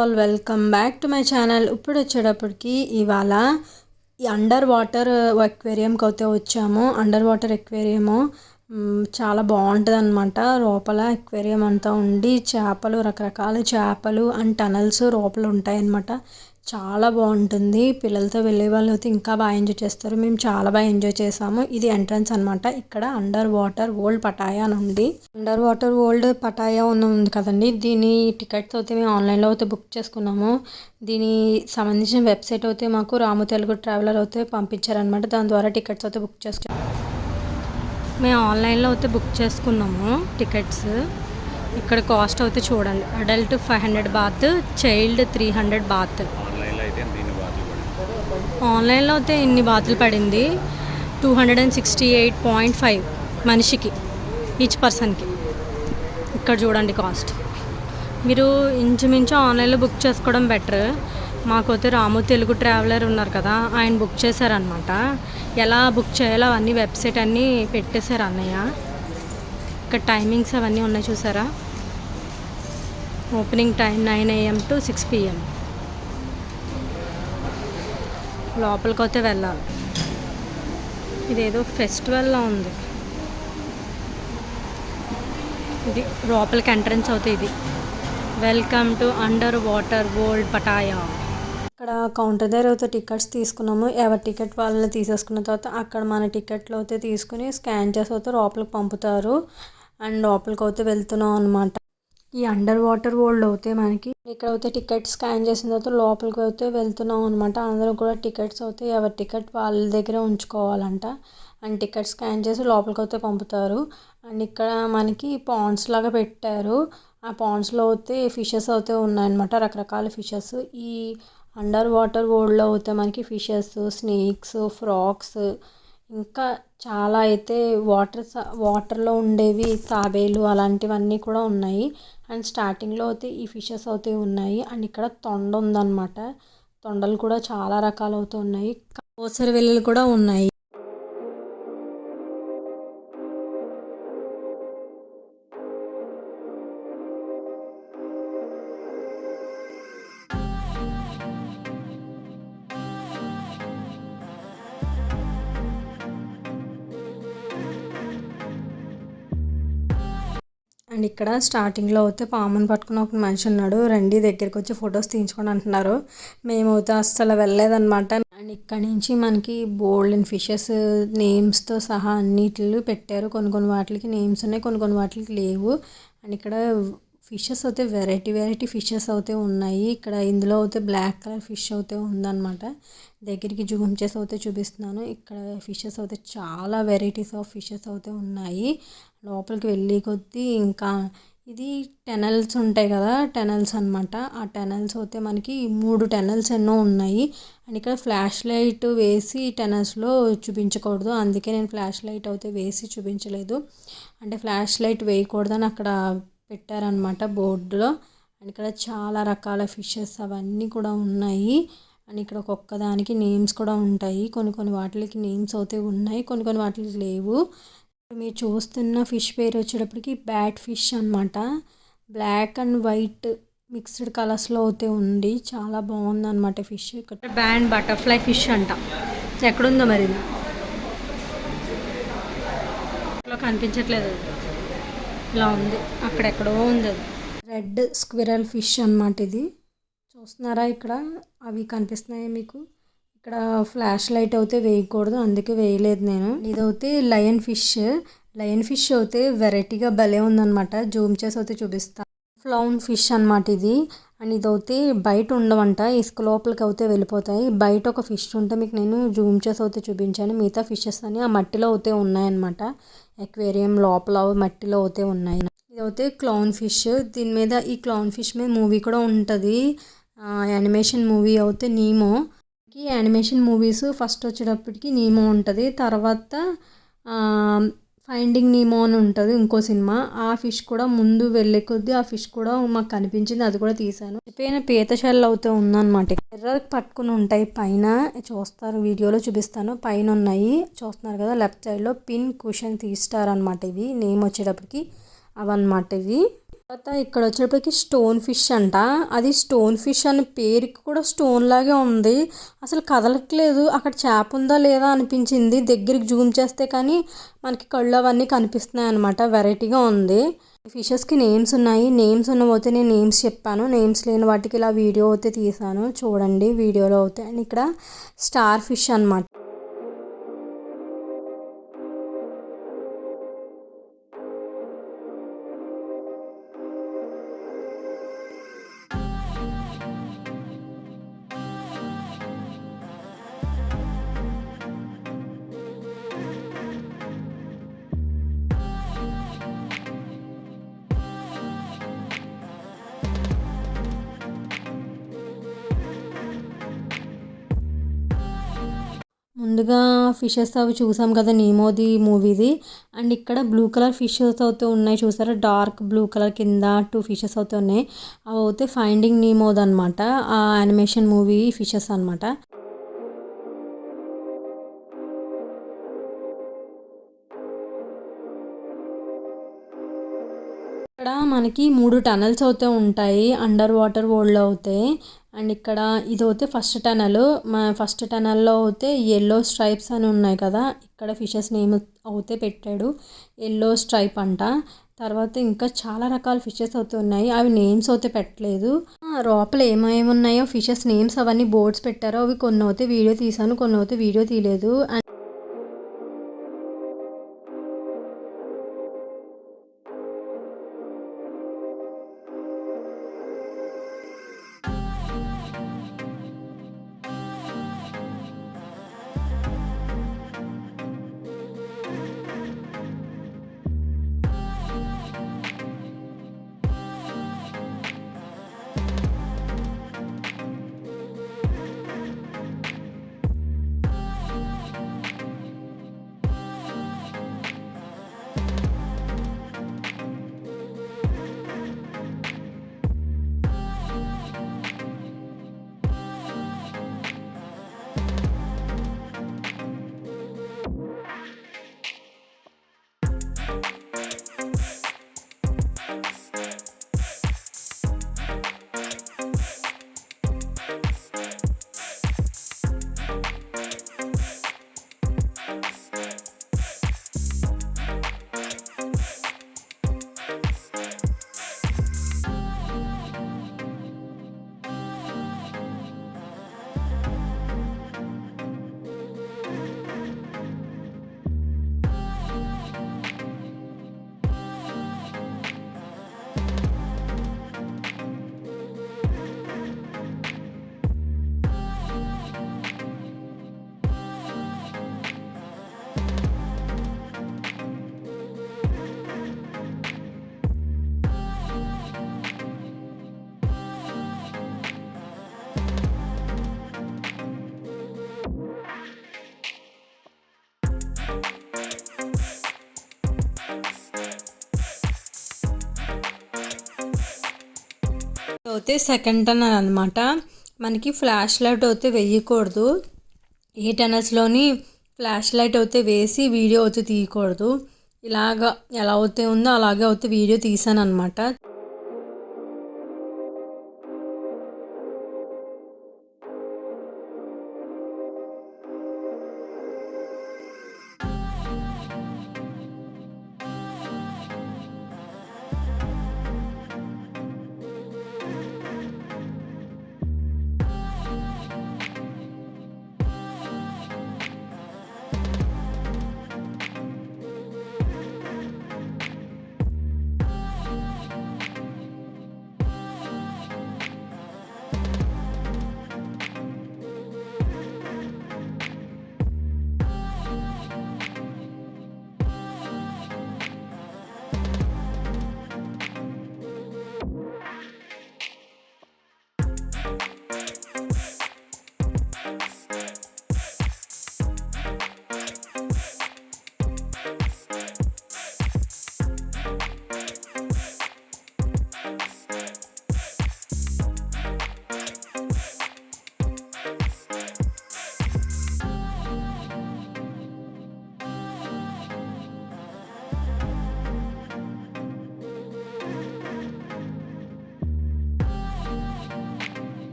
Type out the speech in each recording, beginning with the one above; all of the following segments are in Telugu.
All welcome back to my channel. ఇప్పుడు వచ్చేటప్పటికి ఇవాళ ఈ అండర్ వాటర్ ఎక్వేరియంకి అయితే వచ్చాము. అండర్ వాటర్ ఎక్వేరియము చాలా బాగుంటుంది అనమాట. లోపల ఎక్వేరియం అంతా ఉండి చేపలు, రకరకాల చేపలు అండ్ టనల్స్ లోపల ఉంటాయన్నమాట. చాలా బాగుంటుంది. పిల్లలతో వెళ్ళే వాళ్ళు అయితే ఇంకా బాగా ఎంజాయ్ చేస్తారు. మేము చాలా బాగా ఎంజాయ్ చేసాము. ఇది ఎంట్రన్స్ అనమాట. ఇక్కడ అండర్ వాటర్ వరల్డ్ పటాయా అని ఉంది. అండర్ వాటర్ వరల్డ్ పటాయా ఉంది కదండి. దీని టికెట్స్ అయితే మేము ఆన్లైన్లో అయితే బుక్ చేసుకున్నాము. దీని సంబంధించిన వెబ్సైట్ అయితే మాకు రాము తెలుగు ట్రావెలర్ అయితే పంపించారనమాట. దాని ద్వారా టికెట్స్ అయితే బుక్ చేసుకున్నాము. మేము ఆన్లైన్లో అయితే బుక్ చేసుకున్నాము టికెట్స్. ఇక్కడ కాస్ట్ అయితే చూడండి. Adult 500 baht, child 300 baht. ఆన్లైన్లో అయితే ఇన్ని బాతులు పడింది. 268.5 మనిషికి, ఈచ్ పర్సన్కి. ఇక్కడ చూడండి కాస్ట్. మీరు ఇంచుమించు ఆన్లైన్లో బుక్ చేసుకోవడం బెటర్. మాకైతే రాము తెలుగు ట్రావెలర్ ఉన్నారు కదా, ఆయన బుక్ చేశారనమాట. ఎలా బుక్ చేయాలో అవన్నీ వెబ్సైట్ అన్నీ పెట్టేశారు అన్నయ్య. ఇక్కడ టైమింగ్స్ అవన్నీ ఉన్నాయి చూసారా. Opening time 9 AM to 6 PM. లోపలికి అయితే వెళ్ళాలి. ఇదేదో ఫెస్టివల్లా ఉంది. ఇది లోపలికి ఎంట్రన్స్ అవుతుంది. ఇది welcome to under water world Pattaya. ఇక్కడ కౌంటర్ దగ్గర అయితే టికెట్స్ తీసుకున్నాము. ఎవరి టికెట్ వాళ్ళని తీసేసుకున్న తర్వాత అక్కడ మన టికెట్లు అయితే తీసుకుని స్కాన్ చేసి అయితే లోపలికి పంపుతారు. అండ్ లోపలికి అయితే వెళ్తున్నాం అనమాట. ఈ అండర్ వాటర్ వరల్డ్ అయితే మనకి ఇక్కడ అయితే టికెట్ స్కాన్ చేసిన తర్వాత లోపలికి అయితే వెళ్తున్నాం అనమాట. అందరూ కూడా టికెట్స్ అయితే ఎవరి టికెట్ వాళ్ళ దగ్గరే ఉంచుకోవాలంట. అండ్ టికెట్ స్కాన్ చేసి లోపలికి అయితే పంపుతారు. అండ్ ఇక్కడ మనకి పాండ్స్ లాగా పెట్టారు. ఆ పాండ్స్లో అయితే ఫిషెస్ అయితే ఉన్నాయన్నమాట, రకరకాల ఫిషెస్. ఈ అండర్ వాటర్ వరల్డ్లో అయితే మనకి ఫిషెస్, స్నేక్స్, ఫ్రాక్స్, ఇంకా చాలా అయితే వాటర్లో ఉండేవి తాబేలు అలాంటివన్నీ కూడా ఉన్నాయి. అండ్ స్టార్టింగ్లో అయితే ఈ ఫిషెస్ అయితే ఉన్నాయి. అండ్ ఇక్కడ తొండ ఉందన్నమాట. తొండలు కూడా చాలా రకాలు అవుతూ ఉన్నాయి. ఓసరి వెల్లులు కూడా ఉన్నాయి. అండ్ ఇక్కడ స్టార్టింగ్లో అయితే పాముని పట్టుకుని ఒక మనిషి ఉన్నాడు. రండి దగ్గరికి వచ్చి ఫొటోస్ తీయించుకోండి అంటున్నారు. మేమైతే అస్సలు వెళ్ళలేదన్నమాట. అండ్ ఇక్కడ నుంచి మనకి బోల్డ్ ఫిషెస్ నేమ్స్తో సహా అన్నిటిలో పెట్టారు. కొన్ని వాటికి నేమ్స్ ఉన్నాయి, కొన్ని వాటికి లేవు. అండ్ ఇక్కడ ఫిషెస్ అయితే వెరైటీ ఫిషెస్ అయితే ఉన్నాయి. ఇక్కడ ఇందులో అయితే బ్లాక్ కలర్ ఫిష్ అయితే ఉందన్నమాట. దగ్గరికి జూమ్ చేసి అయితే చూపిస్తున్నాను. ఇక్కడ ఫిషెస్ అయితే చాలా వెరైటీస్ ఆఫ్ ఫిషెస్ అయితే ఉన్నాయి. లోపలికి వెళ్ళి కొద్దీ ఇంకా ఇది టెనల్స్ ఉంటాయి కదా, టెనల్స్ అనమాట. ఆ టెనల్స్ అయితే మనకి 3 టెనల్స్ ఎన్నో ఉన్నాయి. అండ్ ఇక్కడ ఫ్లాష్ లైట్ వేసి టెనల్స్లో చూపించకూడదు, అందుకే నేను ఫ్లాష్ లైట్ అయితే వేసి చూపించలేదు. అంటే ఫ్లాష్ లైట్ వేయకూడదని అక్కడ పెట్టారనమాట బోర్డులో. అండ్ ఇక్కడ చాలా రకాల ఫిషెస్ అవన్నీ కూడా ఉన్నాయి. అండ్ ఇక్కడ ఒక్కొక్క దానికి నేమ్స్ కూడా ఉంటాయి. కొన్ని వాటికి నేమ్స్ అయితే ఉన్నాయి, కొన్ని వాటికి లేవు. మీరు చూస్తున్న ఫిష్ పేరు వచ్చేటప్పటికి బ్యాట్ ఫిష్ అనమాట. బ్లాక్ అండ్ వైట్ మిక్స్డ్ కలర్స్లో అయితే ఉంది. చాలా బాగుంది అనమాట ఫిష్. ఇక్కడ బ్యాండ్ బటర్ఫ్లై ఫిష్ అంట. ఎక్కడుందో మరి కనిపించట్లేదు. ఇలా ఉంది, అక్కడెక్కడో ఉంది. అది రెడ్ స్క్విరల్ ఫిష్ అనమాట. ఇది చూస్తున్నారా, ఇక్కడ అవి కనిపిస్తున్నాయి మీకు. ఇక్కడ ఫ్లాష్ లైట్ అయితే వేయకూడదు, అందుకే వేయలేదు నేను. ఇదైతే లయన్ ఫిష్ అయితే వెరైటీగా భలే ఉందన్నమాట. జూమ్ చేసి అయితే చూపిస్తాను. ఫ్లౌన్ ఫిష్ అనమాట ఇది. అండ్ ఇదైతే బయట ఉండవంట, ఇసుక లోపలికి అయితే వెళ్ళిపోతాయి. బయట ఒక ఫిష్ ఉంటే మీకు నేను జూమ్ చేసి అయితే చూపించాను. మిగతా ఫిషెస్ అని ఆ మట్టిలో అయితే ఉన్నాయన్నమాట. ఎక్వేరియం లోపల మట్టిలో అయితే ఉన్నాయి. ఇదైతే క్లౌన్ ఫిష్. దీని మీద ఈ క్లౌన్ ఫిష్ మీద మూవీ కూడా ఉంటుంది. యానిమేషన్ మూవీ అయితే నీమో. ఈ యానిమేషన్ మూవీస్ ఫస్ట్ వచ్చేటప్పటికి నీమో ఉంటుంది, తర్వాత ఫైండింగ్ నీమో అని ఉంటుంది ఇంకో సినిమా. ఆ ఫిష్ కూడా ముందు వెళ్ళే కొద్దీ ఆ ఫిష్ కూడా మాకు కనిపించింది, అది కూడా తీసాను. పీత షెల్ అయితే ఉందన్నమాట. ఎర్రకి పట్టుకుని ఉంటాయి పైన, చూస్తారు వీడియోలో చూపిస్తాను. పైన ఉన్నాయి చూస్తున్నారు కదా, లెఫ్ట్ సైడ్లో పిన్ కుషన్ తీస్తారు అనమాట. ఇవి నేమ్ వచ్చేటప్పటికి అవన్నమాట. ఇవి తర్వాత ఇక్కడ వచ్చేటప్పటికి స్టోన్ ఫిష్ అంట. అది స్టోన్ ఫిష్ అని పేరుకి కూడా స్టోన్ లాగే ఉంది. అసలు కదలట్లేదు. అక్కడ చేప ఉందా లేదా అనిపించింది. దగ్గరికి జూమ్ చేస్తే కానీ మనకి కళ్ళు అవన్నీ కనిపిస్తున్నాయి అనమాట. వెరైటీగా ఉంది. ఫిషెస్కి నేమ్స్ ఉన్నాయి. నేమ్స్ ఉన్నవైతే నేను నేమ్స్ చెప్పాను. నేమ్స్ లేని వాటికి ఇలా వీడియో అయితే తీసాను. చూడండి వీడియోలో అవుతాయి. అండ్ ఇక్కడ స్టార్ ఫిష్ అనమాట. ముందుగా ఫిషెస్ అవి చూసాం కదా నీమోది మూవీది. అండ్ ఇక్కడ బ్లూ కలర్ ఫిషెస్ అయితే ఉన్నాయి చూసారా. డార్క్ బ్లూ కలర్ కింద 2 ఫిషెస్ అయితే ఉన్నాయి. అవి అయితే ఫైండింగ్ నీమోది అనమాట. ఆ యానిమేషన్ మూవీ ఫిషెస్ అనమాట. ఇక్కడ మనకి 3 టనల్స్ అయితే ఉంటాయి. అండర్ వాటర్ వరల్డ్లో అవుతాయి. అండ్ ఇక్కడ ఇదైతే ఫస్ట్ టనల్. ఫస్ట్ టనల్లో అయితే ఎల్లో స్ట్రైప్స్ అని ఉన్నాయి కదా. ఇక్కడ ఫిషెస్ నేమ్ అయితే పెట్టాడు. ఎల్లో స్ట్రైప్ అంట. తర్వాత ఇంకా చాలా రకాల ఫిషెస్ అయితే ఉన్నాయి. అవి నేమ్స్ అయితే పెట్టలేదు. లోపల ఏమేమి ఉన్నాయో ఫిషెస్ నేమ్స్ అవన్నీ బోర్డ్స్ పెట్టారో అవి కొన్ని అయితే వీడియో తీసాను, కొన్ని అయితే వీడియో తీయలేదు. అయితే సెకండ్ టనల్ అనమాట. మనకి ఫ్లాష్ లైట్ అయితే వేయకూడదు. ఏ టనల్స్లోని ఫ్లాష్ లైట్ అయితే వేసి వీడియో అయితే తీయకూడదు. ఇలాగ ఎలా అయితే ఉందో అలాగే అయితే వీడియో తీసాను అనమాట.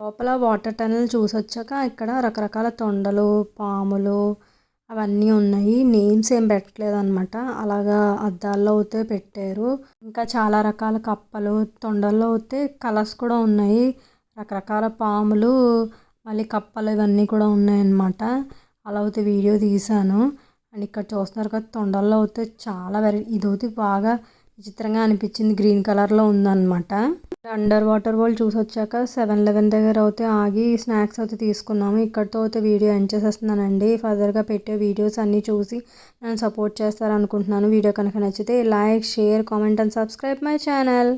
లోపల వాటర్ టనల్ చూసొచ్చాక ఇక్కడ రకరకాల తొండలు, పాములు అవన్నీ ఉన్నాయి. నేమ్స్ ఏం పెట్టలేదనమాట. అలాగా అద్దాల్లో అయితే పెట్టారు. ఇంకా చాలా రకాల కప్పలు, తొండల్లో అయితే కలర్స్ కూడా ఉన్నాయి. రకరకాల పాములు, మళ్ళీ కప్పలు ఇవన్నీ కూడా ఉన్నాయన్నమాట. అలా అయితే వీడియో తీశాను. అండ్ ఇక్కడ చూస్తున్నారు కదా, తొండల్లో అయితే చాలా ఇదైతే బాగా విచిత్రంగా అనిపించింది. గ్రీన్ కలర్లో ఉందన్నమాట. అండర్ వాటర్ వరల్డ్ చూసి వచ్చాక 7-Eleven దగ్గర అయితే ఆగి స్నాక్స్ అయితే తీసుకున్నాము. ఇక్కడితో అయితే వీడియో ఎండ్ చేసేస్తున్నానండి. ఫర్దర్గా పెట్టే వీడియోస్ అన్నీ చూసి నన్ను సపోర్ట్ చేస్తారనుకుంటున్నాను. వీడియో కనుక నచ్చితే like, share, comment and subscribe my channel.